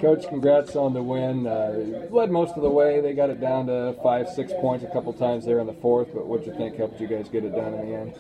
Coach, congrats on the win. Led most of the way. They got it down to 5-6 points a couple times there in the fourth, but what do you think helped you guys get it done in the end?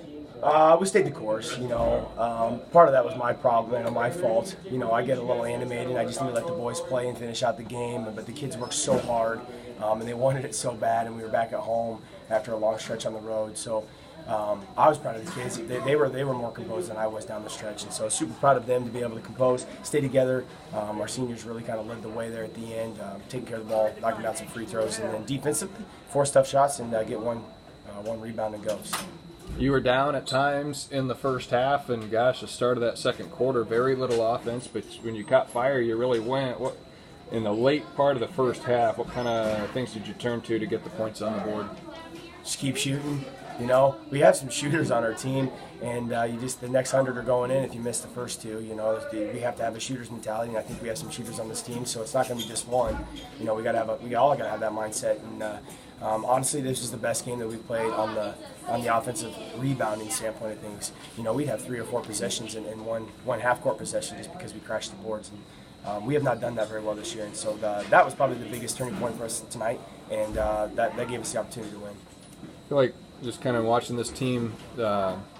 We stayed the course, part of that was my problem and my fault. I get a little animated. I just need to let the boys play and finish out the game. But the kids worked so hard, and they wanted it so bad, and we were back at home after a long stretch on the road. So I was proud of the kids. They were more composed than I was down the stretch, and so I was super proud of them to be able to compose, stay together. Our seniors really kind of led the way there at the end, taking care of the ball, knocking down some free throws, and then defensively, force tough shots and get one rebound and go. So. You were down at times in the first half, and gosh, the start of that second quarter, very little offense, but when you caught fire, you really went. What in the late part of the first half, what kind of things did you turn to get the points on the board? Just keep shooting. We have some shooters on our team, and the next 100 are going in if you miss the first two. We have to have a shooter's mentality, and I think we have some shooters on this team, so it's not going to be just one. We all got to have that mindset. And honestly, this is the best game that we've played on the offensive rebounding standpoint of things. We'd have 3 or 4 possessions in one half-court possession just because we crashed the boards. And we have not done that very well this year, and so that was probably the biggest turning point for us tonight, and that gave us the opportunity to win. I feel like just kind of watching this team,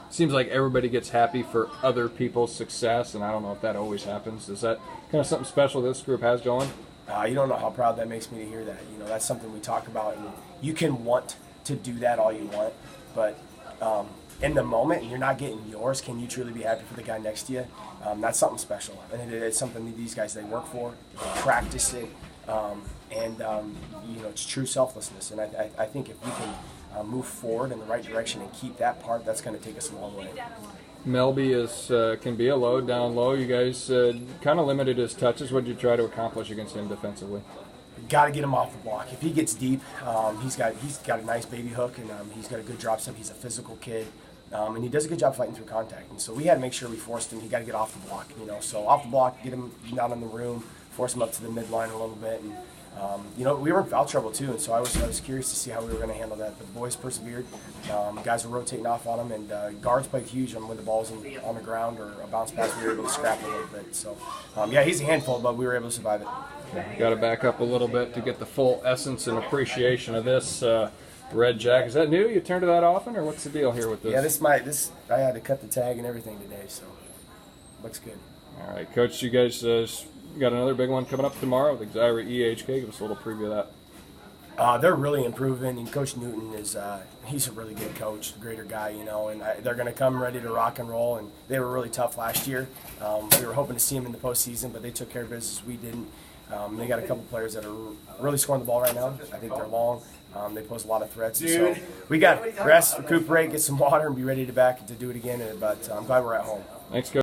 seems like everybody gets happy for other people's success, and I don't know if that always happens. Is that kind of something special this group has going? You don't know how proud that makes me to hear that. That's something we talk about, and you can want to do that all you want, but in the moment, and you're not getting yours, can you truly be happy for the guy next to you? That's something special, and it's something that these guys, they work for, they practice it, and it's true selflessness. And I think if we can move forward in the right direction and keep that part, that's going to take us a long way. Melby can be a down low. You guys kind of limited his touches. What did you try to accomplish against him defensively? Got to get him off the block. If he gets deep, he's got a nice baby hook, and he's got a good drop step. He's a physical kid, and he does a good job fighting through contact. And so we had to make sure we forced him. He got to get off the block. So off the block, get him not in the room, force him up to the midline a little bit, and we were in foul trouble too, and so I was curious to see how we were going to handle that. The boys persevered. Guys were rotating off on them, and guards played huge when the ball's on the ground or a bounce pass. We were able to scrap a little bit. So, he's a handful, but we were able to survive it. Got to back up a little bit to get the full essence and appreciation of this red jacket. Is that new? You turn to that often, or what's the deal here with this? Yeah, I had to cut the tag and everything today, so looks good. All right, Coach, you guys got another big one coming up tomorrow with Xira EHK. Give us a little preview of that. They're really improving, and Coach Newton he's a really good coach, a greater guy, and they're going to come ready to rock and roll, and they were really tough last year. We were hoping to see them in the postseason, but they took care of business. We didn't. They got a couple players that are really scoring the ball right now. I think they're long. They pose a lot of threats. So we got rest, recuperate, get some water, and be ready to do it again. But I'm glad we're at home. Thanks, Coach.